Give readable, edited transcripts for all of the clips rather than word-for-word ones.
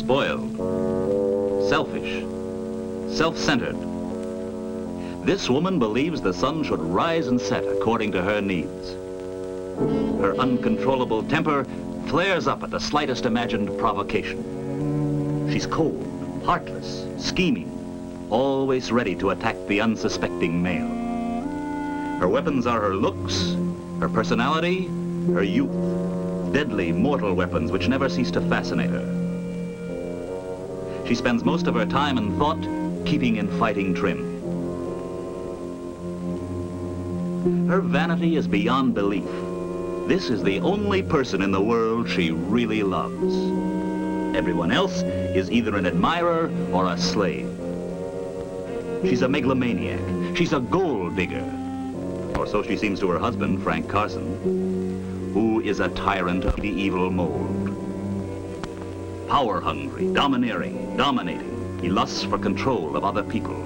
spoiled, selfish, self-centered. This woman believes the sun should rise and set according to her needs. Her uncontrollable temper flares up at the slightest imagined provocation. She's cold, heartless, scheming, always ready to attack the unsuspecting male. Her weapons are her looks, her personality, her youth, deadly, mortal weapons which never cease to fascinate her. She spends most of her time and thought keeping in fighting trim. Her vanity is beyond belief. This is the only person in the world she really loves. Everyone else is either an admirer or a slave. She's a megalomaniac. She's a gold digger. Or so she seems to her husband, Frank Carson, who is a tyrant of the evil mold. Power-hungry, domineering, dominating, he lusts for control of other people,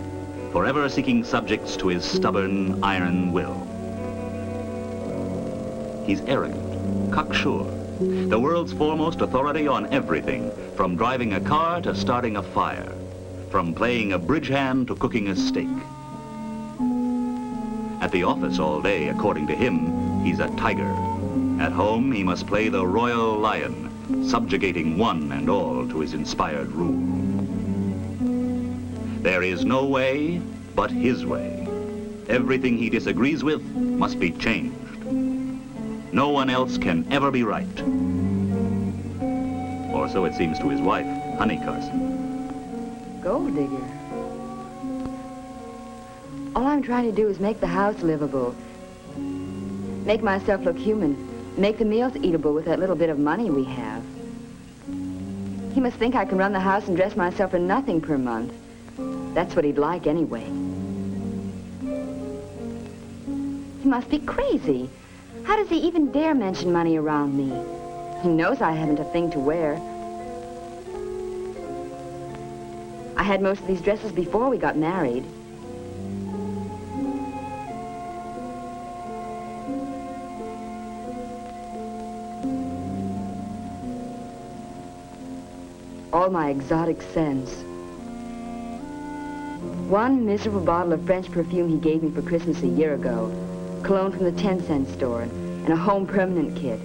forever seeking subjects to his stubborn, iron will. He's arrogant, cocksure, the world's foremost authority on everything, from driving a car to starting a fire, from playing a bridge hand to cooking a steak. At the office all day, according to him, he's a tiger. At home, he must play the royal lion, subjugating one and all to his inspired rule. There is no way but his way. Everything he disagrees with must be changed. No one else can ever be right. Or so it seems to his wife, Honey Carson. Gold digger. All I'm trying to do is make the house livable. Make myself look human. Make the meals eatable with that little bit of money we have. He must think I can run the house and dress myself for nothing per month. That's what he'd like anyway. He must be crazy. How does he even dare mention money around me? He knows I haven't a thing to wear. I had most of these dresses before we got married. All my exotic scents. One miserable bottle of French perfume he gave me for Christmas a year ago. Cologne from the 10-cent store, and a home permanent kit.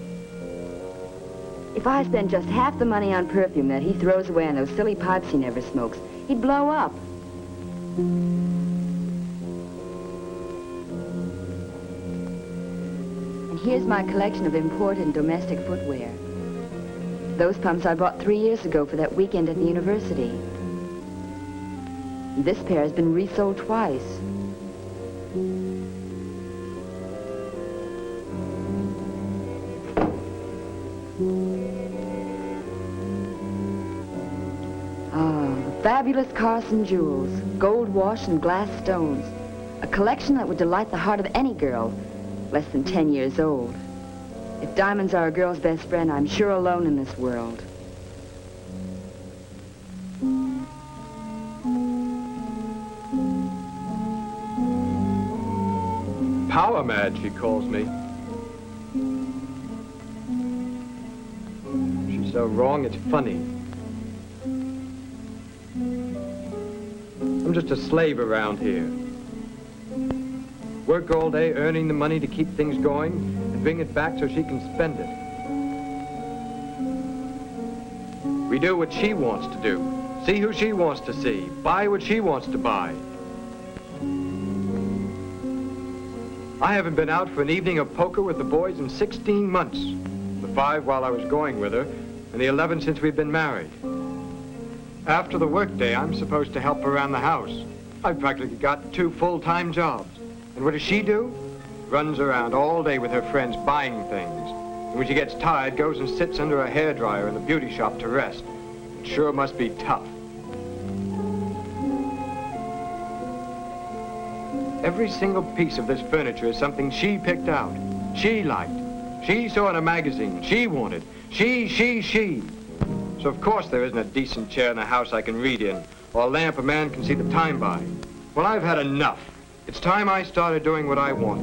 If I spent just half the money on perfume that he throws away on those silly pipes he never smokes, he'd blow up. And here's my collection of imported and domestic footwear. Those pumps I bought 3 years ago for that weekend at the university. This pair has been resold twice. Fabulous Carson jewels, gold wash and glass stones. A collection that would delight the heart of any girl less than 10 years old. If diamonds are a girl's best friend, I'm sure alone in this world. Power mad, she calls me. She's so wrong, it's funny. I'm just a slave around here. Work all day earning the money to keep things going and bring it back so she can spend it. We do what she wants to do, see who she wants to see, buy what she wants to buy. I haven't been out for an evening of poker with the boys in 16 months. The 5 while I was going with her, and the 11 since we've been married. After the workday, I'm supposed to help her around the house. I've practically got 2 full-time jobs. And what does she do? Runs around all day with her friends buying things. And when she gets tired, goes and sits under a hairdryer in the beauty shop to rest. It sure must be tough. Every single piece of this furniture is something she picked out. She liked. She saw in a magazine. She wanted. She. So of course there isn't a decent chair in the house I can read in, or a lamp a man can see the time by. Well, I've had enough. It's time I started doing what I want.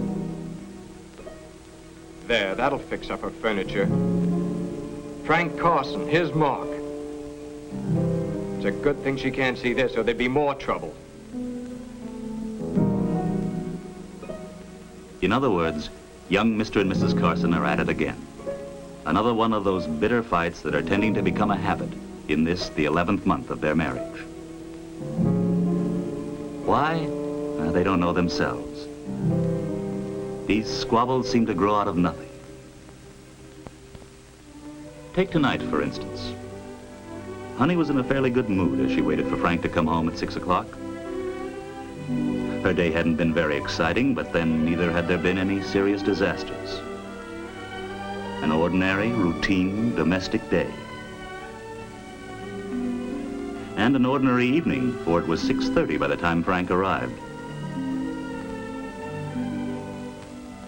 There, that'll fix up her furniture. Frank Carson, his mark. It's a good thing she can't see this, or there'd be more trouble. In other words, young Mr. and Mrs. Carson are at it again. Another one of those bitter fights that are tending to become a habit in this, the 11th month of their marriage. Why? They don't know themselves. These squabbles seem to grow out of nothing. Take tonight, for instance. Honey was in a fairly good mood as she waited for Frank to come home at 6 o'clock. Her day hadn't been very exciting, but then neither had there been any serious disasters. An ordinary, routine, domestic day. And an ordinary evening, for it was 6:30 by the time Frank arrived.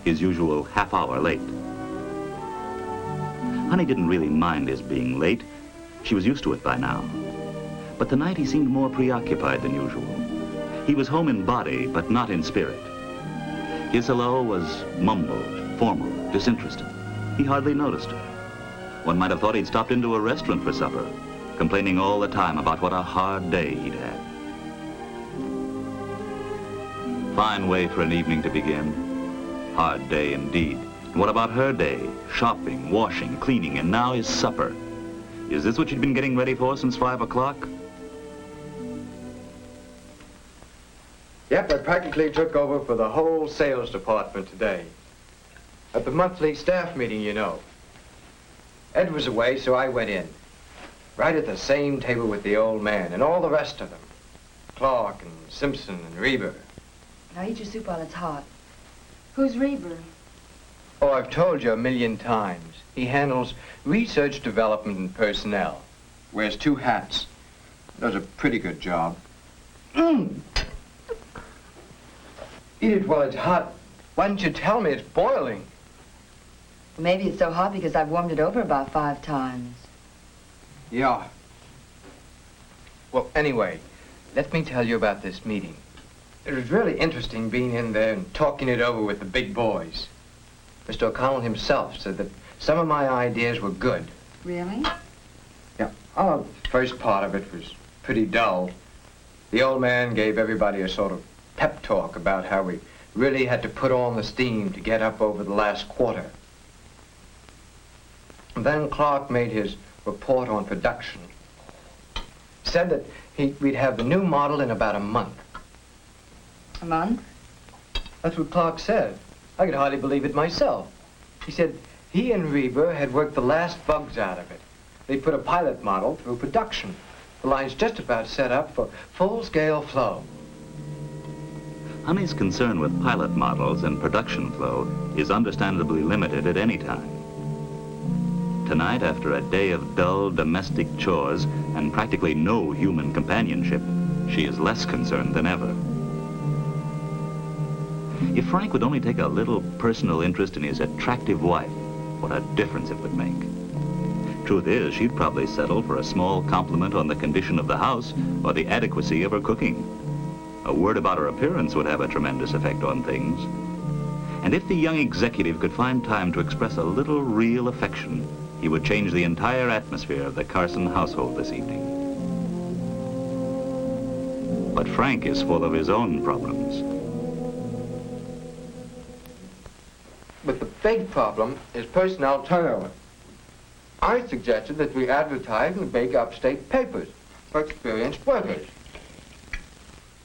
His usual half-hour late. Honey didn't really mind his being late. She was used to it by now. But tonight he seemed more preoccupied than usual. He was home in body, but not in spirit. His hello was mumbled, formal, disinterested. He hardly noticed her. One might have thought he'd stopped into a restaurant for supper, complaining all the time about what a hard day he'd had. Fine way for an evening to begin. Hard day indeed. And what about her day? Shopping, washing, cleaning, and now his supper. Is this what she'd been getting ready for since 5 o'clock? Yep, I practically took over for the whole sales department today. At the monthly staff meeting, you know. Ed was away, so I went in. Right at the same table with the old man and all the rest of them. Clark and Simpson and Reber. Now eat your soup while it's hot. Who's Reber? Oh, I've told you a million times. He handles research, development, and personnel. Wears 2 hats. Does a pretty good job. Eat it while it's hot. Why didn't you tell me it's boiling? Well, maybe it's so hot because I've warmed it over about 5 times. Yeah. Well, anyway, let me tell you about this meeting. It was really interesting being in there and talking it over with the big boys. Mr. O'Connell himself said that some of my ideas were good. Really? Yeah. Oh, the first part of it was pretty dull. The old man gave everybody a sort of pep talk about how we really had to put on the steam to get up over the last quarter. And then Clark made his report on production. Said that we'd have the new model in about a month. A month? That's what Clark said. I could hardly believe it myself. He said he and Reber had worked the last bugs out of it. They put a pilot model through production. The line's just about set up for full-scale flow. Honey's concern with pilot models and production flow is understandably limited at any time. Tonight, after a day of dull domestic chores and practically no human companionship, she is less concerned than ever. If Frank would only take a little personal interest in his attractive wife, what a difference it would make. Truth is, she'd probably settle for a small compliment on the condition of the house or the adequacy of her cooking. A word about her appearance would have a tremendous effect on things. And if the young executive could find time to express a little real affection, he would change the entire atmosphere of the Carson household this evening. But Frank is full of his own problems. But the big problem is personnel turnover. I suggested that we advertise in the big upstate papers for experienced workers.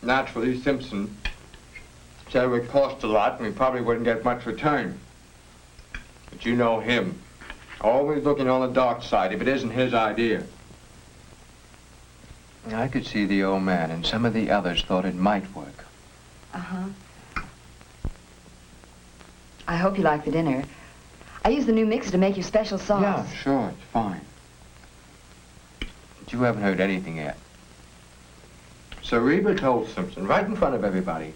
Naturally, Simpson said it would cost a lot and we probably wouldn't get much return. But you know him. Always looking on the dark side if it isn't his idea. I could see the old man and some of the others thought it might work. Uh-huh. I hope you like the dinner. I used the new mixer to make your special sauce. Yeah, sure, it's fine. But you haven't heard anything yet. So Reber told Simpson right in front of everybody,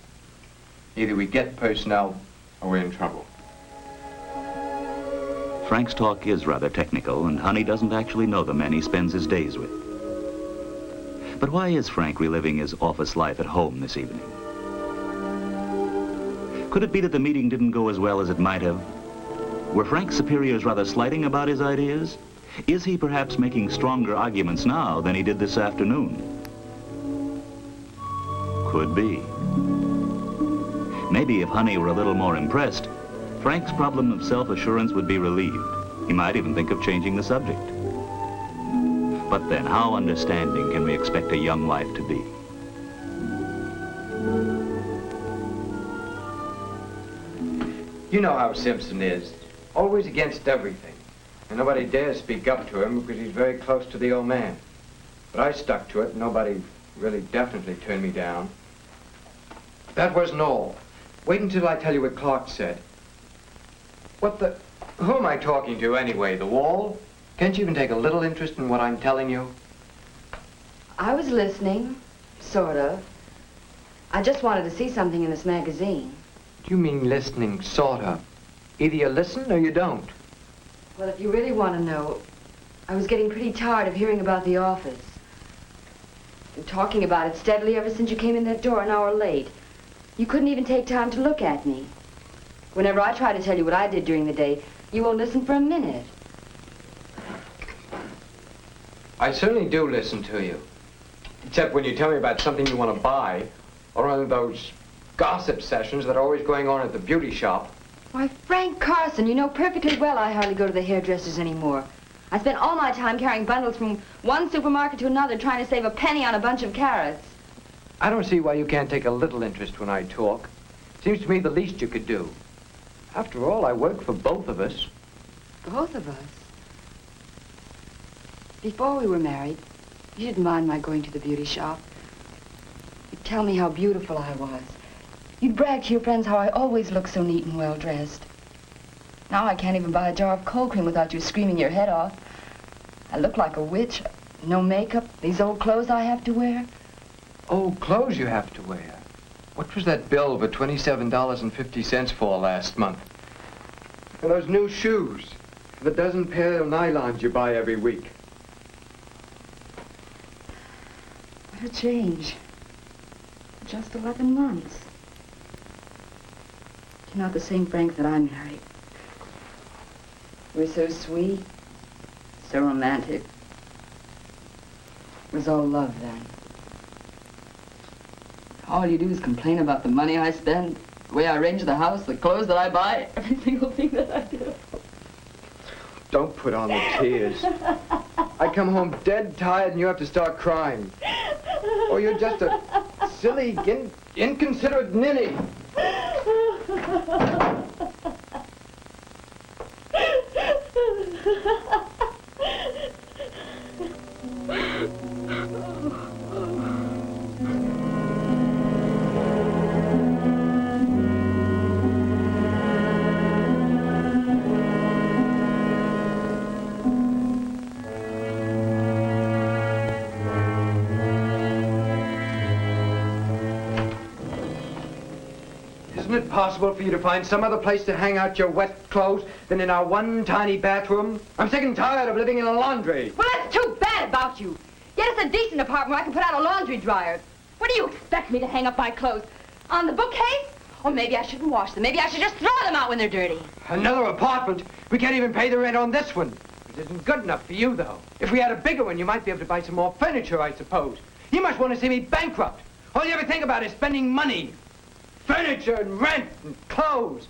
either we get personnel or we're in trouble. Frank's talk is rather technical, and Honey doesn't actually know the men he spends his days with. But why is Frank reliving his office life at home this evening? Could it be that the meeting didn't go as well as it might have? Were Frank's superiors rather slighting about his ideas? Is he perhaps making stronger arguments now than he did this afternoon? Could be. Maybe if Honey were a little more impressed, Frank's problem of self-assurance would be relieved. He might even think of changing the subject. But then, how understanding can we expect a young wife to be? You know how Simpson is. Always against everything. And nobody dares speak up to him because he's very close to the old man. But I stuck to it. Nobody really definitely turned me down. That wasn't all. Wait until I tell you what Clark said. What the... Who am I talking to anyway? The wall? Can't you even take a little interest in what I'm telling you? I was listening, sort of. I just wanted to see something in this magazine. Do you mean listening, sort of? Either you listen or you don't. Well, if you really want to know, I was getting pretty tired of hearing about the office. And talking about it steadily ever since you came in that door an hour late. You couldn't even take time to look at me. Whenever I try to tell you what I did during the day, you won't listen for a minute. I certainly do listen to you. Except when you tell me about something you want to buy, or one of those gossip sessions that are always going on at the beauty shop. Why, Frank Carson, you know perfectly well I hardly go to the hairdressers anymore. I spend all my time carrying bundles from one supermarket to another trying to save a penny on a bunch of carrots. I don't see why you can't take a little interest when I talk. Seems to me the least you could do. After all, I work for both of us. Both of us? Before we were married, you didn't mind my going to the beauty shop. You'd tell me how beautiful I was. You'd brag to your friends how I always look so neat and well-dressed. Now I can't even buy a jar of cold cream without you screaming your head off. I look like a witch. No makeup, these old clothes I have to wear. Old clothes you have to wear? What was that bill for $27.50 for last month? And those new shoes. The dozen pair of nylons you buy every week. What a change. Just 11 months. You're not the same Frank that I married. You were so sweet, so romantic. It was all love then. All you do is complain about the money I spend, the way I arrange the house, the clothes that I buy, every single thing that I do. Don't put on the tears. I come home dead tired and you have to start crying. Or you're just a silly, inconsiderate ninny. Isn't it possible for you to find some other place to hang out your wet clothes than in our one tiny bathroom? I'm sick and tired of living in a laundry. Well, that's too bad about you. Get us a decent apartment where I can put out a laundry dryer. Where do you expect me to hang up my clothes? On the bookcase? Or maybe I shouldn't wash them. Maybe I should just throw them out when they're dirty. Another apartment? We can't even pay the rent on this one. It isn't good enough for you, though. If we had a bigger one, you might be able to buy some more furniture, I suppose. You must want to see me bankrupt. All you ever think about is spending money. Furniture and rent and clothes.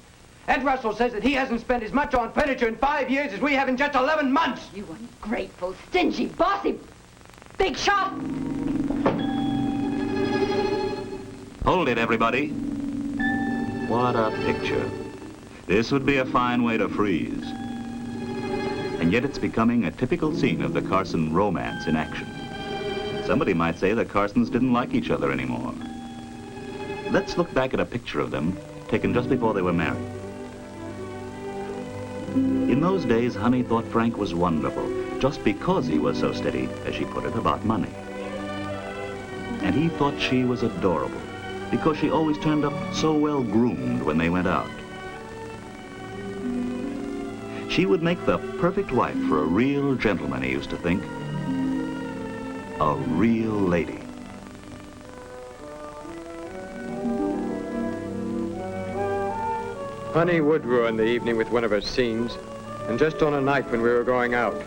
Ed Russell says that he hasn't spent as much on furniture in 5 years as we have in just 11 months. You ungrateful, stingy, bossy, big shot. Hold it, everybody. What a picture. This would be a fine way to freeze. And yet it's becoming a typical scene of the Carson romance in action. Somebody might say the Carsons didn't like each other anymore. Let's look back at a picture of them taken just before they were married. In those days, Honey thought Frank was wonderful, just because he was so steady, as she put it, about money. And he thought she was adorable, because she always turned up so well groomed when they went out. She would make the perfect wife for a real gentleman, he used to think. A real lady. Honey would ruin the evening with one of her scenes, and just on a night when we were going out.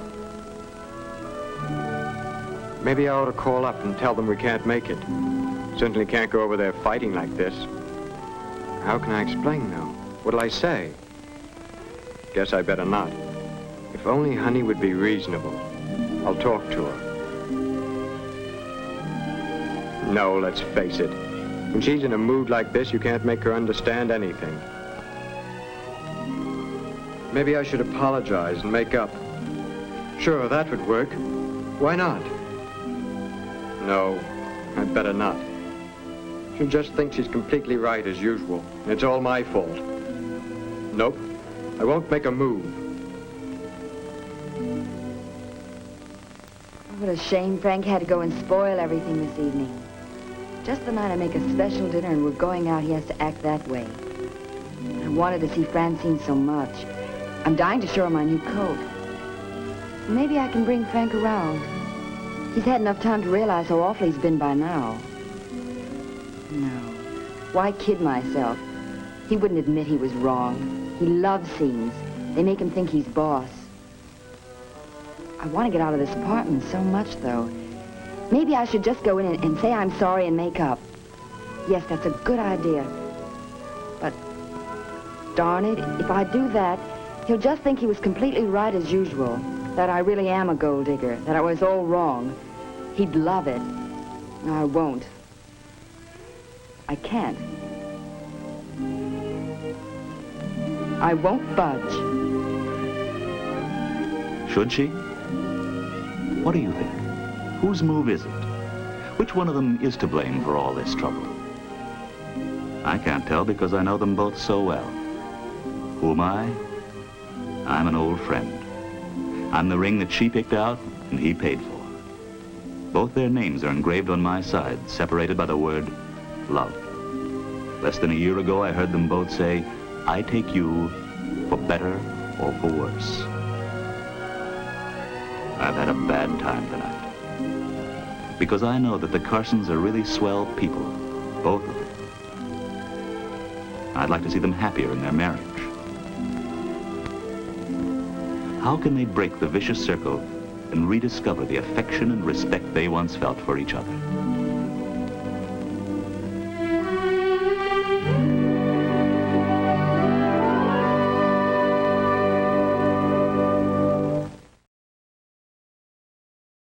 Maybe I ought to call up and tell them we can't make it. Certainly can't go over there fighting like this. How can I explain, though? What'll I say? Guess I better not. If only Honey would be reasonable. I'll talk to her. No, let's face it. When she's in a mood like this, you can't make her understand anything. Maybe I should apologize and make up. Sure, that would work. Why not? No, I'd better not. She'll just think she's completely right as usual, and it's all my fault. Nope, I won't make a move. What a shame Frank had to go and spoil everything this evening. Just the night I make a special dinner and we're going out, he has to act that way. I wanted to see Francine so much. I'm dying to show her my new coat. Maybe I can bring Frank around. He's had enough time to realize how awful he's been by now. No. Why kid myself? He wouldn't admit he was wrong. He loves scenes. They make him think he's boss. I want to get out of this apartment so much, though. Maybe I should just go in and say I'm sorry and make up. Yes, that's a good idea. But, darn it, if I do that, he'll just think he was completely right as usual. That I really am a gold digger. That I was all wrong. He'd love it. I won't. I can't. I won't budge. Should she? What do you think? Whose move is it? Which one of them is to blame for all this trouble? I can't tell because I know them both so well. Who am I? I'm an old friend. I'm the ring that she picked out and he paid for. Both their names are engraved on my side, separated by the word love. Less than a year ago, I heard them both say, I take you for better or for worse. I've had a bad time tonight. Because I know that the Carsons are really swell people, both of them. I'd like to see them happier in their marriage. How can they break the vicious circle and rediscover the affection and respect they once felt for each other?